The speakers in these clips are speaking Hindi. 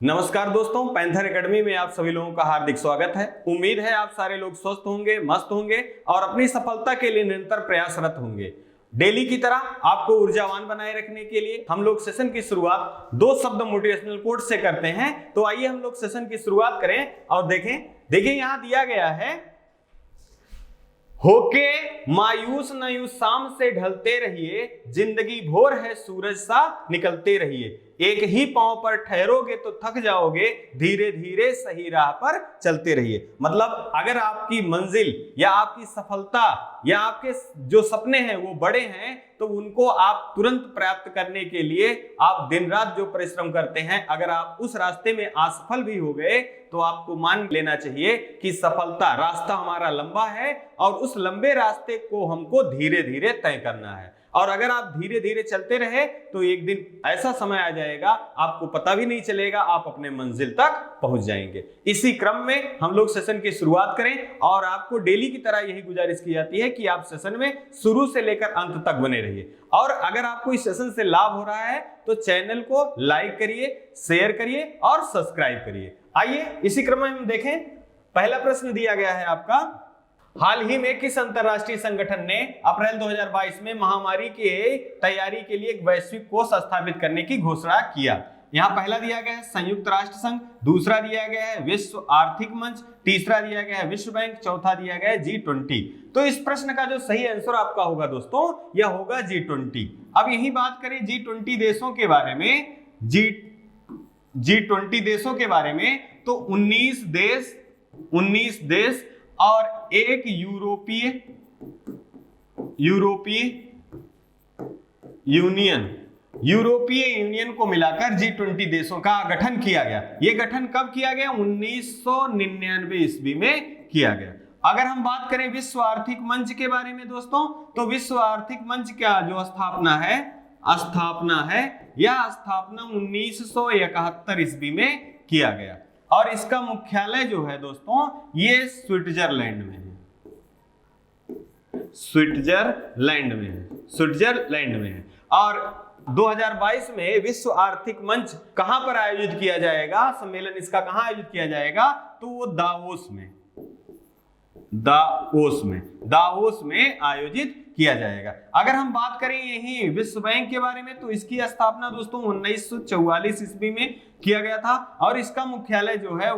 नमस्कार दोस्तों, पैंथर एकेडमी में आप सभी लोगों का हार्दिक स्वागत है। उम्मीद है आप सारे लोग स्वस्थ होंगे, मस्त होंगे और अपनी सफलता के लिए निरंतर प्रयासरत होंगे। डेली की तरह आपको ऊर्जावान बनाए रखने के लिए हम लोग सेशन की शुरुआत दो शब्द मोटिवेशनल कोट से करते हैं। तो आइए हम लोग सेशन की शुरुआत करें और देखिए यहां दिया गया है, होके मायूस न शाम से ढलते रहिए, जिंदगी भोर है सूरज सा निकलते रहिए, एक ही पांव पर ठहरोगे तो थक जाओगे, धीरे धीरे सही राह पर चलते रहिए। मतलब अगर आपकी मंजिल या आपकी सफलता या आपके जो सपने हैं वो बड़े हैं तो उनको आप तुरंत प्राप्त करने के लिए आप दिन रात जो परिश्रम करते हैं, अगर आप उस रास्ते में असफल भी हो गए तो आपको मान लेना चाहिए कि सफलता रास्ता हमारा लंबा है और उस लंबे रास्ते को हमको धीरे धीरे तय करना है। और अगर आप धीरे धीरे चलते रहे तो एक दिन ऐसा समय आ जाएगा आपको पता भी नहीं चलेगा, आप अपने मंजिल तक पहुंच जाएंगे। इसी क्रम में हम लोग सेशन की शुरुआत करें और आपको डेली की तरह यही गुजारिश की जाती है कि आप सेशन में शुरू से लेकर अंत तक बने रहिए। और अगर आपको इस सेशन से लाभ हो रहा है तो चैनल को लाइक करिए, शेयर करिए और सब्सक्राइब करिए। आइए इसी क्रम में हम देखें। पहला प्रश्न दिया गया है आपका, हाल ही में किस अंतरराष्ट्रीय संगठन ने अप्रैल 2022 में महामारी की तैयारी के लिए एक वैश्विक कोष स्थापित करने की घोषणा किया? यहां पहला दिया गया है संयुक्त राष्ट्र संघ, दूसरा दिया गया है विश्व आर्थिक मंच, तीसरा दिया गया है विश्व बैंक, चौथा दिया गया है G20। तो इस प्रश्न का जो सही आंसर आपका होगा दोस्तों, यह होगा G20। अब यही बात करें G20 देशों के बारे में, G20 देशों के बारे में, तो 19 देश और एक यूरोपीय यूनियन को मिलाकर G20 देशों का गठन किया गया। यह गठन कब किया गया? 1999 ईस्वी में किया गया। अगर हम बात करें विश्व आर्थिक मंच के बारे में दोस्तों, तो विश्व आर्थिक मंच का जो स्थापना है यह स्थापना 1971 ईस्वी में किया गया और इसका मुख्यालय जो है दोस्तों ये स्विट्जरलैंड में है। और 2022 में विश्व आर्थिक मंच कहां पर आयोजित किया जाएगा? सम्मेलन इसका कहां आयोजित किया जाएगा? तो वो दावोस में आयोजित किया जाएगा। अगर हम बात करें यही विश्व बैंक के बारे में, तो इसकी स्थापना दोस्तों 1944 ईस्वी में किया गया था और इसका मुख्यालय जो है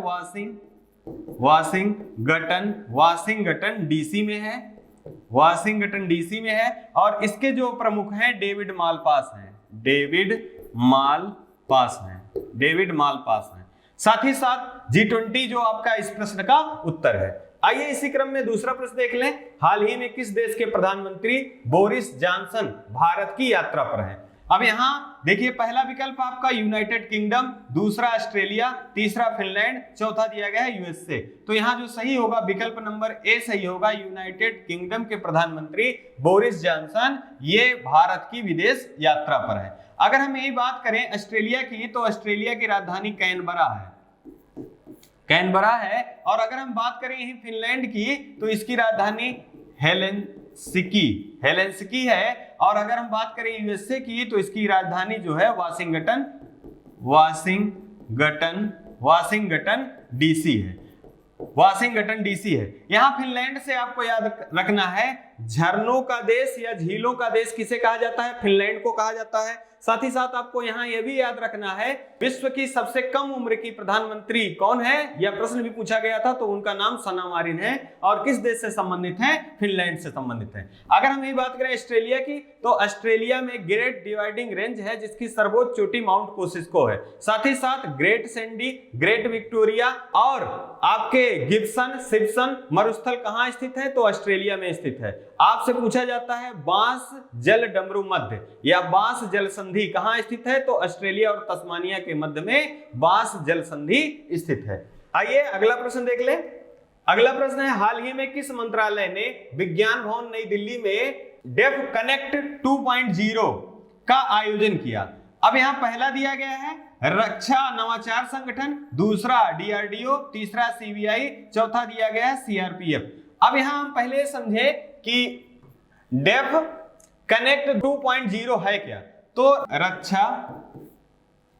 वाशिंगटन डीसी में है। और इसके जो प्रमुख हैं डेविड मालपास हैं। साथ ही साथ G20 जो आपका इस प्रश्न का उत्तर है। आइए इसी क्रम में दूसरा प्रश्न देख लें। हाल ही में किस देश के प्रधानमंत्री बोरिस जॉनसन भारत की यात्रा पर हैं? अब यहां देखिए, पहला विकल्प आपका यूनाइटेड किंगडम, दूसरा ऑस्ट्रेलिया, तीसरा फिनलैंड, चौथा दिया गया है यूएसए। तो यहां जो सही होगा विकल्प नंबर ए सही होगा। यूनाइटेड किंगडम के प्रधानमंत्री बोरिस जॉनसन ये भारत की विदेश यात्रा पर है। अगर हम यही बात करें ऑस्ट्रेलिया की, तो ऑस्ट्रेलिया की राजधानी कैनबरा है। और अगर हम बात करें यही फिनलैंड की, तो इसकी राजधानी हेलेंसिकी है। और अगर हम बात करें यूएसए की, तो इसकी राजधानी जो है वाशिंगटन डीसी है। यहां फिनलैंड से आपको याद रखना है, झरनों का देश या झीलों का देश किसे कहा जाता है? फिनलैंड को कहा जाता है। साथ ही साथ आपको यहां यह भी याद रखना है, विश्व की सबसे कम उम्र की प्रधानमंत्री कौन है? यह प्रश्न भी पूछा गया था, तो उनका नाम सना मारिन है। और किस देश से संबंधित है? फिनलैंड से संबंधित है। अगर हम ये बात करें ऑस्ट्रेलिया की, तो ऑस्ट्रेलिया में ग्रेट डिवाइडिंग रेंज है जिसकी सर्वोच्च चोटी माउंट कोसिस्को है। साथ ही साथ ग्रेट सैंडी, ग्रेट विक्टोरिया और आपके सिम्पसन मरुस्थल कहां स्थित है? तो ऑस्ट्रेलिया में स्थित है। आपसे पूछा जाता है बांस जल डमरू मध्य या बांस जल संधि कहां स्थित है? तो ऑस्ट्रेलिया और तस्मानिया के मध्य में बांस जल संधि स्थित है। आइए अगला प्रश्न देख ले। अगला प्रश्न है, हाल ही में किस मंत्रालय ने विज्ञान भवन नई दिल्ली में डेफ कनेक्ट 2.0 का आयोजन किया? अब यहां पहला दिया गया है रक्षा नवाचार संगठन, दूसरा DRDO, तीसरा CBI, चौथा दिया गया है CRPF। अब यहां हम पहले समझे कि डेफ कनेक्ट 2.0 है क्या? तो रक्षा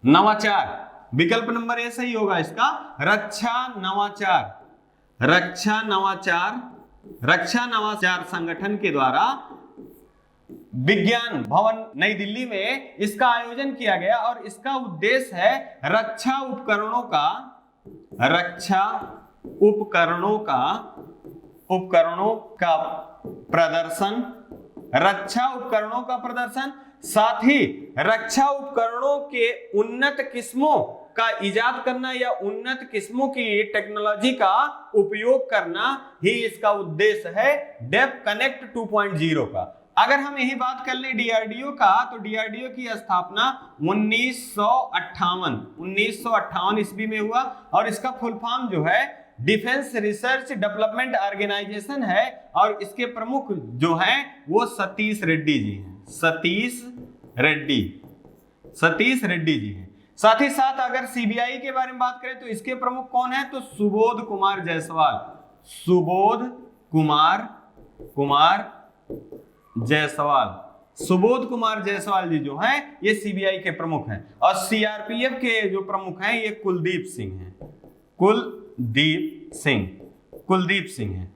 नवाचार विकल्प नंबर ए सही होगा इसका, रक्षा नवाचार। रक्षा नवाचार संगठन के द्वारा विज्ञान भवन नई दिल्ली में इसका आयोजन किया गया और इसका उद्देश्य है रक्षा उपकरणों का प्रदर्शन, साथ ही रक्षा उपकरणों के उन्नत किस्मों का इजाद करना या उन्नत किस्मों की टेक्नोलॉजी का उपयोग करना ही इसका उद्देश्य है डेफ कनेक्ट 2.0 का। अगर हम यही बात कर लें डीआरडीओ का, तो डीआरडीओ की स्थापना 1958 ईस्वी में हुआ और इसका फुल फॉर्म जो है डिफेंस रिसर्च डेवलपमेंट ऑर्गेनाइजेशन है और इसके प्रमुख जो हैं वो सतीश रेड्डी जी हैं। सतीश रेड्डी जी हैं। साथ ही साथ अगर सीबीआई के बारे में बात करें तो इसके प्रमुख कौन है, तो सुबोध कुमार जायसवाल जी जो हैं ये सीबीआई के प्रमुख हैं और सीआरपीएफ के जो प्रमुख हैं ये कुलदीप सिंह हैं।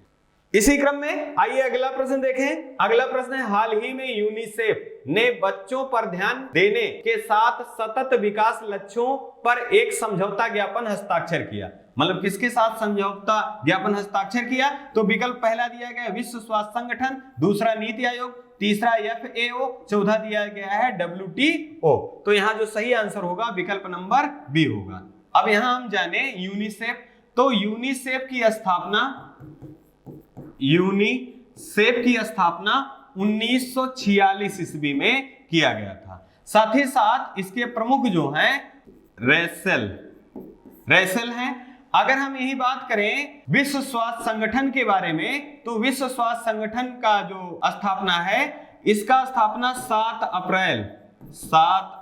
इसी क्रम में आइए अगला प्रश्न देखें। अगला प्रश्न है, हाल ही में यूनिसेफ ने बच्चों पर ध्यान देने के साथ सतत विकास लक्ष्यों पर एक समझौता ज्ञापन हस्ताक्षर किया। मतलब किसके साथ समझौता ज्ञापन हस्ताक्षर किया, तो विकल्प पहला दिया गया विश्व स्वास्थ्य संगठन, दूसरा नीति आयोग, तीसरा FAO, चौथा दिया गया है WTO। तो यहाँ जो सही आंसर होगा विकल्प नंबर बी होगा। अब यहाँ हम जाने यूनिसेफ, तो यूनिसेफ की स्थापना 1946 ईस्वी में किया गया था। साथ ही साथ इसके प्रमुख जो हैं रैसेल हैं। अगर हम यही बात करें विश्व स्वास्थ्य संगठन के बारे में, तो विश्व स्वास्थ्य संगठन का जो स्थापना है इसका स्थापना 7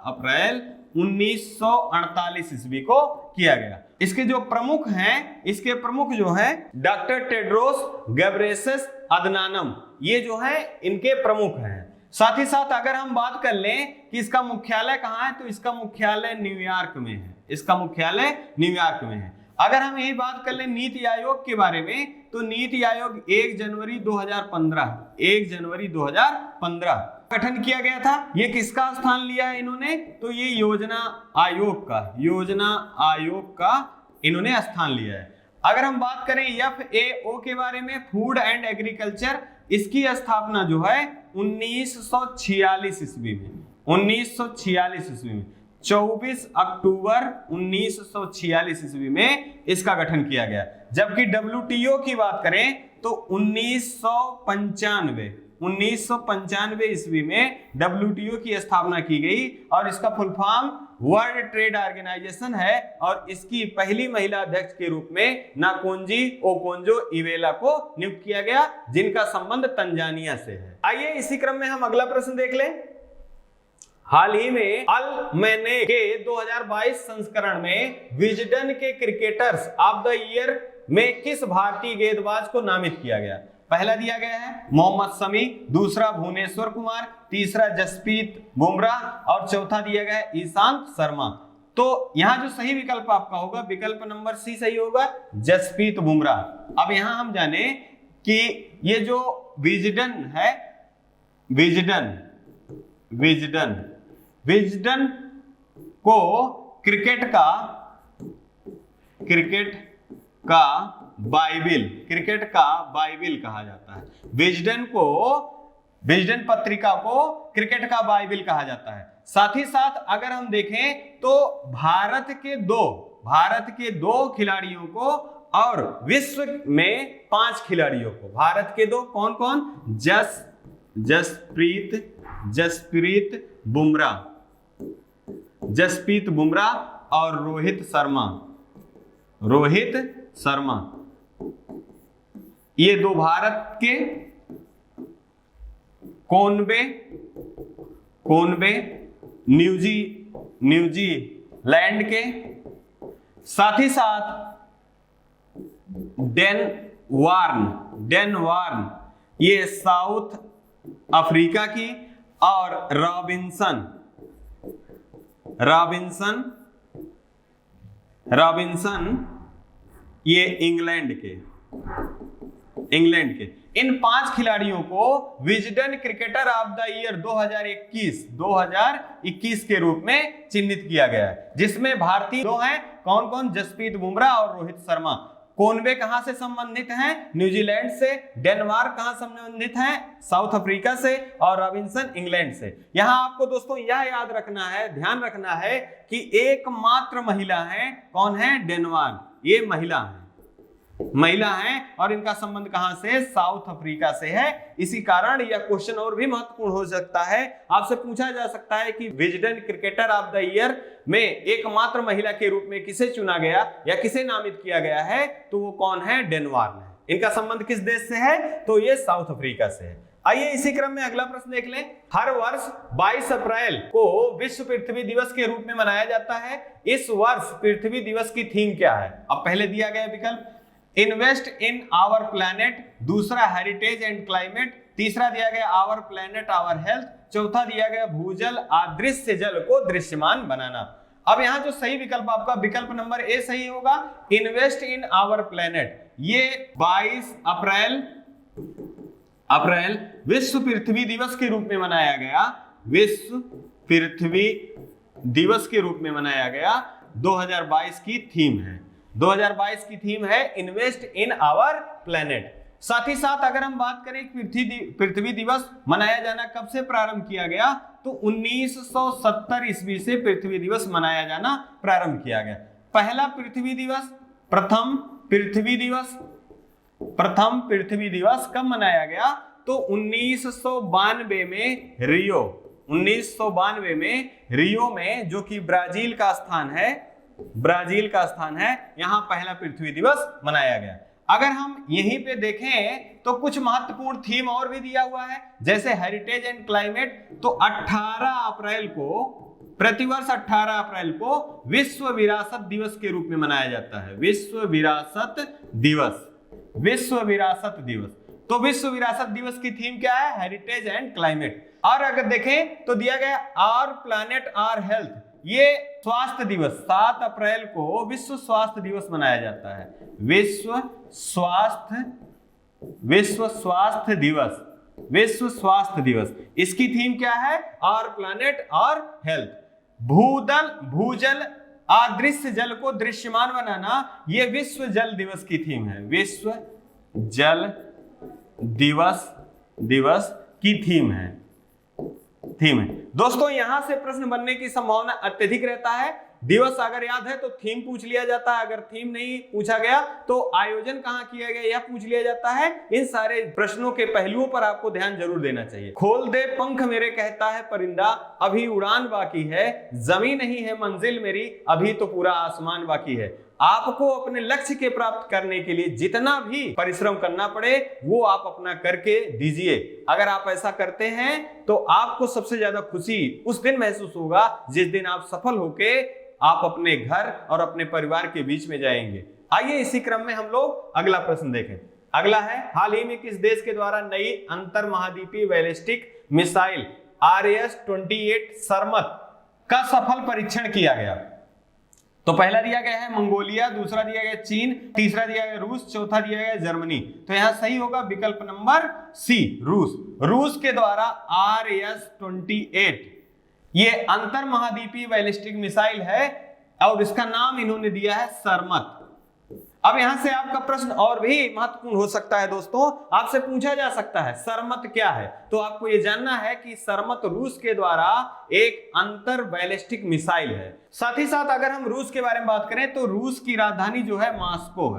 अप्रैल 1948 ईस्वी को किया गया। इसके जो प्रमुख हैं, इसके प्रमुख जो हैं डॉक्टर टेड्रोस गेब्रेयेसस अदनानम, ये जो है इनके प्रमुख हैं। साथ ही साथ अगर हम बात कर लें कि इसका मुख्यालय कहाँ है, तो इसका मुख्यालय न्यूयॉर्क में है। अगर हम यही बात कर लें नीति आयोग के बारे में, तो नीति आयोग 1 जनवरी 2015 गठन किया गया था। ये किसका स्थान लिया है इन्होंने, तो ये योजना आयोग का इन्होंने स्थान लिया है। अगर हम बात करें FAO के बारे में, फूड एंड एग्रीकल्चर, इसकी स्थापना जो है 1946 ईस्वी में 24 अक्टूबर 1946 ईस्वी में इसका गठन किया गया। जबकि WTO की बात करें तो 1995 ईस्वी में WTO की स्थापना की गई और इसका full form world trade organisation है और इसकी पहली महिला अध्यक्ष के रूप में नाकोंजी ओकोंजो इवेला को नियुक्त किया गया, जिनका संबंध तंजानिया से है। आइए इसी क्रम में हम अगला प्रश्न देख लें। हाल ही में अलमैने के 2022 संस्करण में विजडन के क्रिकेटर्स ऑफ द ईयर में किस भारतीय गेंदबाज को नामित किया गया। पहला दिया गया है मोहम्मद शमी, दूसरा भुवनेश्वर कुमार, तीसरा जसप्रीत बुमराह और चौथा दिया गया है ईशांत शर्मा। तो यहाँ जो सही विकल्प आपका होगा विकल्प नंबर सी सही होगा, जसप्रीत बुमराह। अब यहाँ हम जाने कि ये जो विजडन है, विजडन को क्रिकेट का बाइबिल कहा जाता है। विजडन पत्रिका को क्रिकेट का बाइबिल कहा जाता है। साथ ही साथ अगर हम देखें तो भारत के दो खिलाड़ियों को और विश्व में 5 खिलाड़ियों को, भारत के दो कौन कौन, जसप्रीत बुमराह और रोहित शर्मा, ये दो भारत के कॉनवे न्यूजीलैंड के, साथ ही साथ डेन वार्न ये साउथ अफ्रीका की, रॉबिन्सन रॉबिन्सन, ये इंग्लैंड के इन 5 खिलाड़ियों को Wisden cricketer of the year 2021 के रूप में चिन्हित किया गया है, जिसमें भारतीय दो हैं। कौन कौन? जसप्रीत बुमराह और रोहित शर्मा। कॉनवे कहां से संबंधित हैं? न्यूजीलैंड से। डेनमार्क कहां संबंधित हैं? साउथ अफ्रीका से। और रॉबिन्सन इंग्लैंड से। यहां आपको दोस्तों यह याद रखना है, ध्यान रखना है कि एकमात्र महिला है। कौन है? डेनमार्क, ये महिला हैं और इनका संबंध कहां से? साउथ अफ्रीका से है। इसी कारण यह क्वेश्चन और भी महत्वपूर्ण हो सकता है। आपसे पूछा जा सकता है कि Wisden cricketer of the year में एकमात्र महिला के रूप में किसे चुना गया या किसे नामित किया गया है? तो वो कौन है? डेनमार्क है। इनका संबंध किस देश से है? तो ये साउथ अफ्रीका से है। आइए इसी क्रम में अगला प्रश्न देख लें। हर वर्ष 22 अप्रैल को विश्व पृथ्वी दिवस के रूप में मनाया जाता है। इस वर्ष पृथ्वी दिवस की थीम क्या है? अब पहले दिया गया विकल्प इन्वेस्ट इन आवर प्लैनेट, दूसरा हेरिटेज एंड क्लाइमेट, तीसरा दिया गया आवर प्लैनेट आवर हेल्थ, चौथा दिया गया भूजल अदृश्य जल को दृश्यमान बनाना। अब यहां जो सही विकल्प आपका विकल्प नंबर ए सही होगा, इन्वेस्ट इन आवर प्लैनेट। ये 22 अप्रैल विश्व पृथ्वी दिवस के रूप में मनाया गया। विश्व पृथ्वी दिवस के रूप में मनाया गया। 2022 की थीम है। 2022 की थीम है इन्वेस्ट इन आवर प्लैनेट। साथ ही साथ अगर हम बात करें पृथ्वी दिवस मनाया जाना कब से प्रारंभ किया गया, तो 1970 ईस्वी से पृथ्वी दिवस मनाया जाना प्रारंभ किया गया। पहला पृथ्वी दिवस, प्रथम पृथ्वी दिवस कब मनाया गया? तो 1992 में रियो में, जो कि ब्राजील का स्थान है, यहां पहला पृथ्वी दिवस मनाया गया। अगर हम यहीं पे देखें तो कुछ महत्वपूर्ण थीम और भी दिया हुआ है, जैसे हेरिटेज एंड क्लाइमेट। तो 18 अप्रैल को, प्रतिवर्ष 18 अप्रैल को विश्व विरासत दिवस के रूप में मनाया जाता है। विश्व विरासत दिवस। तो विश्व विरासत दिवस की थीम क्या है? Heritage and climate. और अगर देखें तो दिया गया आवर प्लैनेट आवर हेल्थ, ये स्वास्थ्य दिवस। 7 अप्रैल को विश्व स्वास्थ्य दिवस मनाया जाता है। विश्व स्वास्थ्य दिवस। इसकी थीम क्या है? Our planet our health. भूजल अदृश्य जल को दृश्यमान बनाना, ये विश्व जल दिवस की थीम है। विश्व जल दिवस की थीम है। दोस्तों यहां से प्रश्न बनने की संभावना अत्यधिक रहता है। दिवस अगर याद है तो थीम पूछ लिया जाता है, अगर थीम नहीं पूछा गया तो आयोजन कहां किया गया यह पूछ लिया जाता है। इन सारे प्रश्नों के पहलुओं पर आपको ध्यान जरूर देना चाहिए। खोल दे पंख मेरे कहता है परिंदा, अभी उड़ान बाकी है, जमीन नहीं है मंजिल मेरी, अभी तो पूरा आसमान बाकी है। आपको अपने लक्ष्य के प्राप्त करने के लिए जितना भी परिश्रम करना पड़े वो आप अपना करके दीजिए। अगर आप ऐसा करते हैं तो आपको सबसे ज्यादा खुशी उस दिन महसूस होगा जिस दिन आप सफल होके आप अपने घर और अपने परिवार के बीच में जाएंगे। आइए इसी क्रम में हम लोग अगला प्रश्न देखें। अगला है, हाल ही में किस देश के द्वारा नई अंतर महाद्वीपीय बैलिस्टिक मिसाइल RS-28 सरमत का सफल परीक्षण किया गया? तो पहला दिया गया है मंगोलिया, दूसरा दिया गया चीन, तीसरा दिया गया रूस, चौथा दिया गया जर्मनी। तो यहां सही होगा विकल्प नंबर सी, रूस के द्वारा RS-28 ये अंतर महाद्वीपीय बैलिस्टिक मिसाइल है और इसका नाम इन्होंने दिया है सरमत। अब यहां से आपका प्रश्न और भी महत्वपूर्ण हो सकता है दोस्तों, आपसे पूछा जा सकता है सरमत क्या है। तो आपको यह जानना है कि सरमत रूस के द्वारा एक अंतर बैलिस्टिक मिसाइल है। साथ ही साथ अगर हम रूस के बारे में बात करें तो रूस की राजधानी जो है मास्को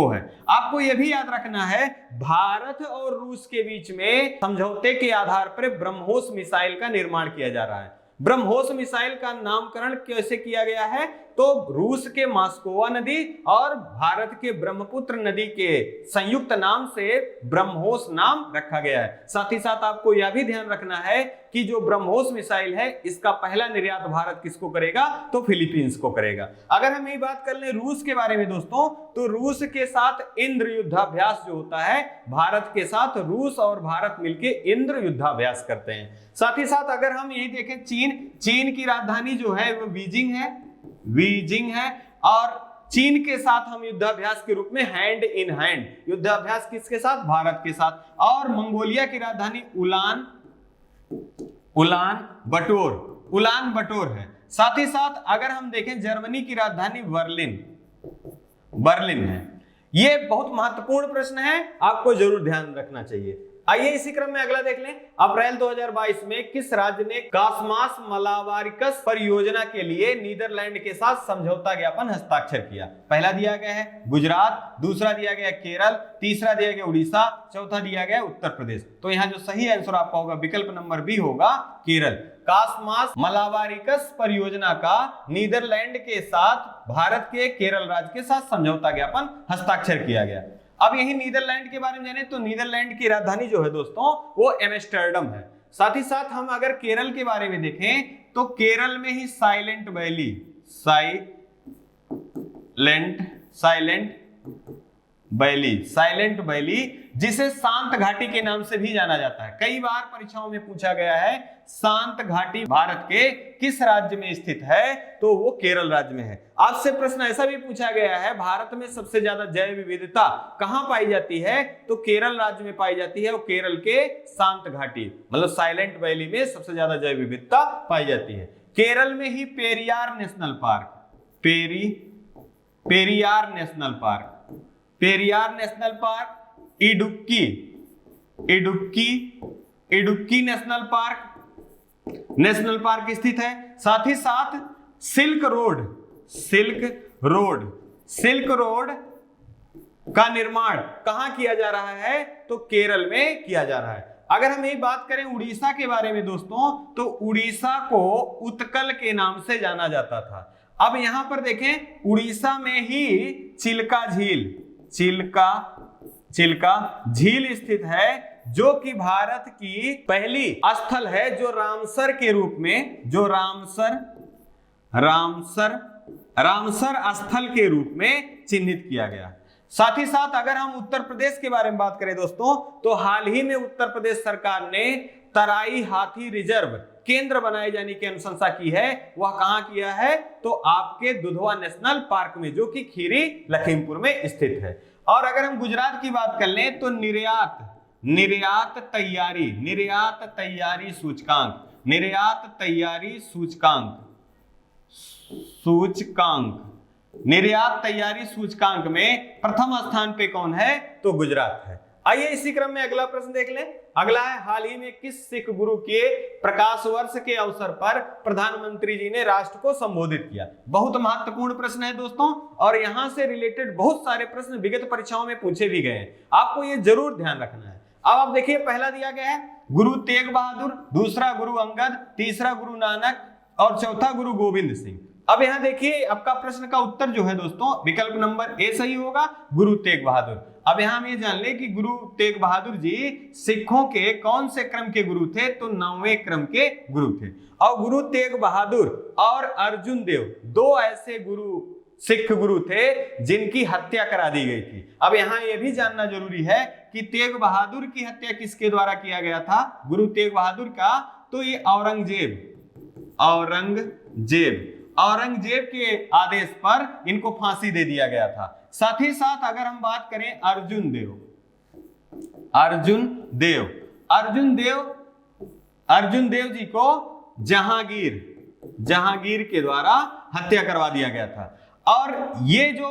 है। आपको यह भी याद रखना है भारत और रूस के बीच में समझौते के आधार पर ब्रह्मोस मिसाइल का निर्माण किया जा रहा है। ब्रह्मोस मिसाइल का नामकरण कैसे किया गया है? तो रूस के मास्कोवा नदी और भारत के ब्रह्मपुत्र नदी के संयुक्त नाम से ब्रह्मोस नाम रखा गया है। साथ ही साथ आपको यह भी ध्यान रखना है कि जो ब्रह्मोस मिसाइल है इसका पहला निर्यात भारत किसको करेगा? तो फिलीपींस को करेगा। अगर हम ये बात कर लें रूस के बारे में दोस्तों, तो रूस के साथ इंद्र युद्धाभ्यास जो होता है, भारत के साथ रूस और भारत मिलके इंद्र युद्धाभ्यास करते हैं। साथ ही साथ अगर हम यही देखें चीन की राजधानी जो है वो बीजिंग है। बीजिंग है। और चीन के साथ हम युद्धाभ्यास के रूप में हैंड इन हैंड, युद्धाभ्यास किसके साथ? भारत के साथ। और मंगोलिया की राजधानी उलान बटोर है। साथ ही साथ अगर हम देखें जर्मनी की राजधानी बर्लिन है। ये बहुत महत्वपूर्ण प्रश्न है, आपको जरूर ध्यान रखना चाहिए। आइए इसी क्रम में अगला देख लें। अप्रैल 2022 में किस राज्य ने कास्मास मलाबारिकस परियोजना के लिए नीदरलैंड के साथ समझौता ज्ञापन हस्ताक्षर किया? पहला दिया गया है गुजरात, दूसरा दिया गया केरल, तीसरा दिया गया उड़ीसा, चौथा दिया गया उत्तर प्रदेश। तो यहाँ जो सही आंसर आपका होगा विकल्प नंबर बी होगा केरल। कास्मास मलाबारिकस परियोजना का नीदरलैंड के साथ भारत के केरल राज्य के साथ समझौता ज्ञापन हस्ताक्षर किया गया। अब यही नीदरलैंड के बारे में जाने तो नीदरलैंड की राजधानी जो है दोस्तों वो एम्स्टर्डम है। साथ ही साथ हम अगर केरल के बारे में देखें तो केरल में ही साइलेंट वैली जिसे शांत घाटी के नाम से भी जाना जाता है। कई बार परीक्षाओं में पूछा गया है शांत घाटी भारत के किस राज्य में स्थित है, तो वो केरल राज्य में है। आपसे प्रश्न ऐसा भी पूछा गया है भारत में सबसे ज्यादा जैव विविधता कहां पाई जाती है, तो केरल राज्य में पाई जाती है। वो केरल के शांत घाटी मतलब साइलेंट वैली में सबसे ज्यादा जैव विविधता पाई जाती है। केरल में ही Periyar national park, Idukki national park स्थित है। साथ ही साथ सिल्क रोड का निर्माण कहां किया जा रहा है, तो केरल में किया जा रहा है। अगर हम यही बात करें उड़ीसा के बारे में दोस्तों, तो उड़ीसा को उत्कल के नाम से जाना जाता था। अब यहां पर देखें उड़ीसा में ही चिल्का झील स्थित है, जो कि भारत की पहली स्थल है जो रामसर स्थल के रूप में चिन्हित किया गया। साथ ही साथ अगर हम उत्तर प्रदेश के बारे में बात करें दोस्तों, तो हाल ही में उत्तर प्रदेश सरकार ने तराई हाथी रिजर्व केंद्र बनाए जाने की अनुशंसा की है। वह कहां किया है, तो आपके दुधवा नेशनल पार्क में, जो कि खीरी लखीमपुर में स्थित है। और अगर हम गुजरात की बात कर लें तो निर्यात तैयारी सूचकांक में प्रथम स्थान पे कौन है, तो गुजरात है। आइए इसी क्रम में अगला प्रश्न देख लें। अगला है हाल ही में किस सिख गुरु के प्रकाश वर्ष के अवसर पर प्रधानमंत्री जी ने राष्ट्र को संबोधित किया? बहुत महत्वपूर्ण प्रश्न है दोस्तों, और यहां से रिलेटेड बहुत सारे प्रश्न विगत परीक्षाओं में पूछे भी गए हैं, आपको ये जरूर ध्यान रखना है। अब आप देखिए पहला दिया गया है गुरु तेग बहादुर, दूसरा गुरु अंगद, तीसरा गुरु नानक और चौथा गुरु गोविंद सिंह। अब यहां देखिए आपका प्रश्न का उत्तर जो है दोस्तों विकल्प नंबर ए सही होगा, गुरु तेग बहादुर। अब यहां हम ये जान ले कि गुरु तेग बहादुर जी सिखों के कौन से क्रम के गुरु थे, तो 9वें क्रम के गुरु थे। और गुरु तेग बहादुर और अर्जुन देव दो ऐसे सिख गुरु थे जिनकी हत्या करा दी गई थी। अब यहां यह भी जानना जरूरी है कि तेग बहादुर की हत्या किसके द्वारा किया गया था, गुरु तेग बहादुर का, तो ये औरंगजेब के आदेश पर इनको फांसी दे दिया गया था। साथ ही साथ अगर हम बात करें अर्जुन देव जी को जहांगीर के द्वारा हत्या करवा दिया गया था। और ये जो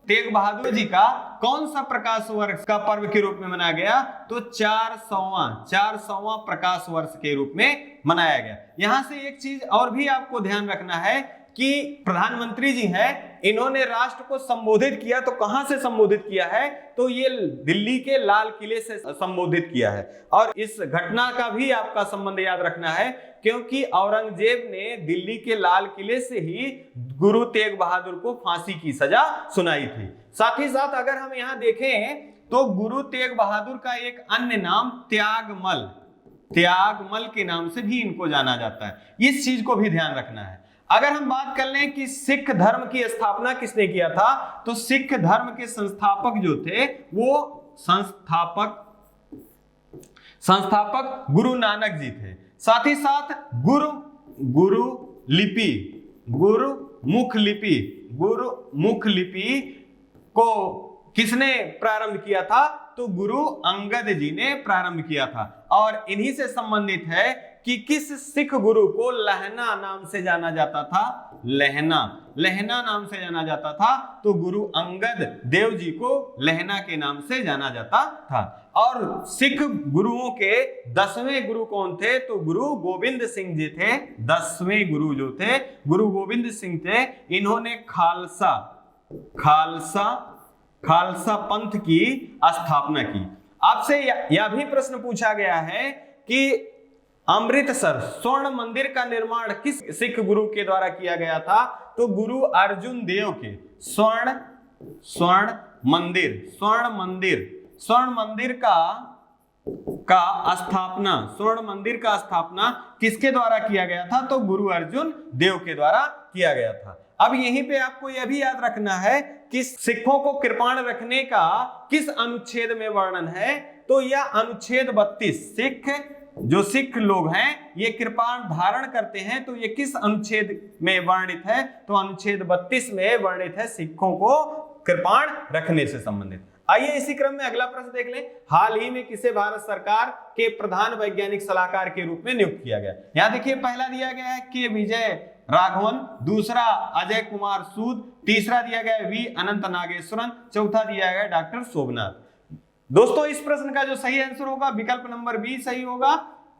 तेग बहादुर जी का कौन सा प्रकाश वर्ष का पर्व के रूप में मनाया गया, तो 400वां प्रकाश वर्ष के रूप में मनाया गया। यहां से एक चीज और भी आपको ध्यान रखना है कि प्रधानमंत्री जी हैं, इन्होंने राष्ट्र को संबोधित किया, तो कहां से संबोधित किया है, तो ये दिल्ली के लाल किले से संबोधित किया है। और इस घटना का भी आपका संबंध याद रखना है, क्योंकि औरंगजेब ने दिल्ली के लाल किले से ही गुरु तेग बहादुर को फांसी की सजा सुनाई थी। साथ ही साथ अगर हम यहां देखें तो गुरु तेग बहादुर का एक अन्य नाम त्यागमल के नाम से भी इनको जाना जाता है। इस चीज को भी ध्यान रखना है। अगर हम बात कर लें कि सिख धर्म की स्थापना किसने किया था, तो सिख धर्म के संस्थापक जो थे वो संस्थापक गुरु नानक जी थे। साथ ही साथ गुरु मुख लिपि, गुरुमुख लिपि को किसने प्रारंभ किया था? तो गुरु अंगद जी ने प्रारंभ किया था। और इन्हीं से संबंधित है कि किस सिख गुरु को लहना नाम से जाना जाता था? लहना नाम से जाना जाता था। तो गुरु अंगद देव जी को लहना के नाम से जाना जाता था। और सिख गुरुओं के 10वें गुरु कौन थे? तो गुरु गोविंद सिंह जी थे। 10वें गुरु जो थे गुरु गोविंद सिंह थे। इन्होंने खालसा पंथ की स्थापना की। आपसे यह भी प्रश्न पूछा गया है कि अमृतसर स्वर्ण मंदिर का निर्माण किस सिख गुरु के द्वारा किया गया था? तो गुरु अर्जुन देव के। स्वर्ण मंदिर का स्थापना किसके द्वारा किया गया था? तो गुरु अर्जुन देव के द्वारा किया गया था। अब यहीं पे आपको यह भी याद रखना है कि सिखों को कृपाण रखने का किस अनुच्छेद में वर्णन है? तो यह अनुच्छेद 32। सिख लोग हैं ये कृपाण धारण करते हैं, तो ये किस अनुच्छेद में वर्णित है? तो अनुच्छेद 32 में वर्णित है सिखों को कृपाण रखने से संबंधित। आइए इसी क्रम में अगला प्रश्न देख लें। हाल ही में किसे भारत सरकार के प्रधान वैज्ञानिक सलाहकार के रूप में नियुक्त किया गया? यहां देखिए पहला दिया गया है के विजय राघवन, दूसरा अजय कुमार सूद, तीसरा दिया गया है वी अनंत नागेश्वरन, चौथा दिया गया डॉक्टर शोभनाथ। दोस्तों इस प्रश्न का जो सही आंसर होगा विकल्प नंबर बी सही होगा।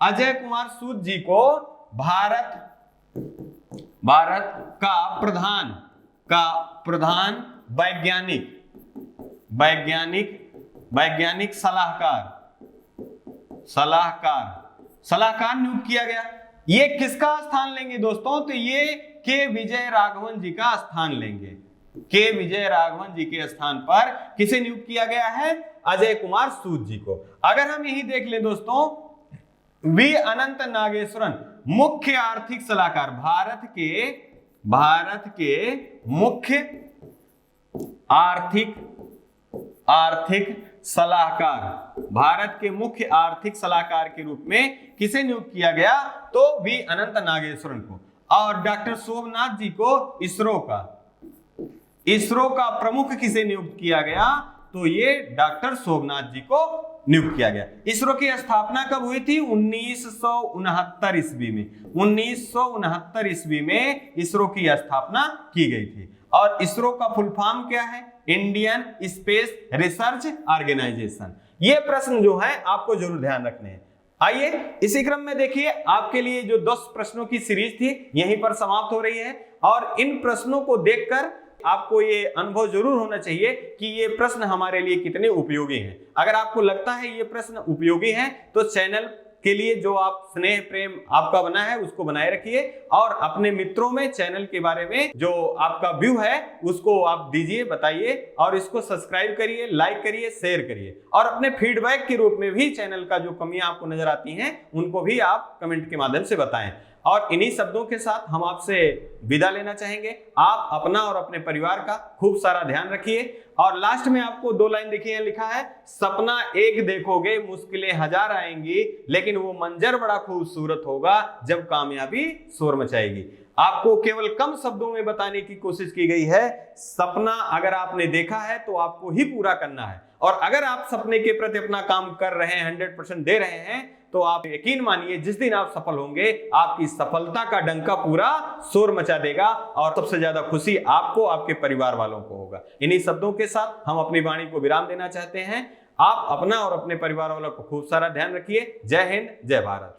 अजय कुमार सूद जी को भारत का प्रधान वैज्ञानिक सलाहकार नियुक्त किया गया। ये किसका स्थान लेंगे दोस्तों? तो ये के विजय राघवन जी का स्थान लेंगे। के विजय राघवन जी के स्थान पर किसे नियुक्त किया गया है? अजय कुमार सूद जी को। अगर हम यही देख लें दोस्तों, वी अनंत नागेश्वरन मुख्य आर्थिक सलाहकार, भारत के मुख्य आर्थिक सलाहकार के रूप में किसे नियुक्त किया गया? तो वी अनंत नागेश्वरन को। और डॉक्टर शोभनाथ जी को इसरो का प्रमुख किसे नियुक्त किया गया? तो ये डॉक्टर शोभनाथ जी को नियुक्त किया गया। इसरो की स्थापना कब हुई थी? 1969 ईस्वी में। 1969 ईस्वी में इसरो की स्थापना की गई थी। और इसरो का फुल फॉर्म क्या है? Indian space research organisation. ये प्रश्न जो है आपको जरूर ध्यान रखने हैं। आइए इसी क्रम में देखिए, आपके लिए जो 10 प्रश्नों की सीरीज थी यहीं पर समाप्त हो रही है। और इन प्रश्नों को देखकर आपको ये अनुभव जरूर होना चाहिए कि ये प्रश्न हमारे लिए कितने उपयोगी हैं। अगर आपको लगता है ये प्रश्न उपयोगी हैं तो चैनल के लिए जो आप स्नेह प्रेम आपका बना है उसको बनाए रखिए, और अपने मित्रों में चैनल के बारे में जो आपका व्यू है उसको आप दीजिए, बताइए, और इसको सब्सक्राइब करिए, लाइक करिए, शेयर करिए। और अपने फीडबैक के रूप में भी चैनल का जो कमियां आपको नजर आती हैं उनको भी आप कमेंट के माध्यम से बताएं। और इन्हीं शब्दों के साथ हम आपसे विदा लेना चाहेंगे। आप अपना और अपने परिवार का खूब सारा ध्यान रखिए। और लास्ट में आपको 2 लाइन देखिए, लिखा है, सपना एक देखोगे मुश्किलें 1000 आएंगी, लेकिन वो मंजर बड़ा खूबसूरत होगा जब कामयाबी शोर मचाएगी। आपको केवल कम शब्दों में बताने की कोशिश की गई है। सपना अगर आपने देखा है तो आपको ही पूरा करना है, और अगर आप सपने के प्रति अपना काम कर रहे हैं, 100% दे रहे हैं, तो आप यकीन मानिए जिस दिन आप सफल होंगे आपकी सफलता का डंका पूरा शोर मचा देगा, और सबसे ज्यादा खुशी आपको, आपके परिवार वालों को होगा। इन्हीं शब्दों के साथ हम अपनी वाणी को विराम देना चाहते हैं। आप अपना और अपने परिवार वालों को खूब सारा ध्यान रखिए। जय हिंद, जय भारत।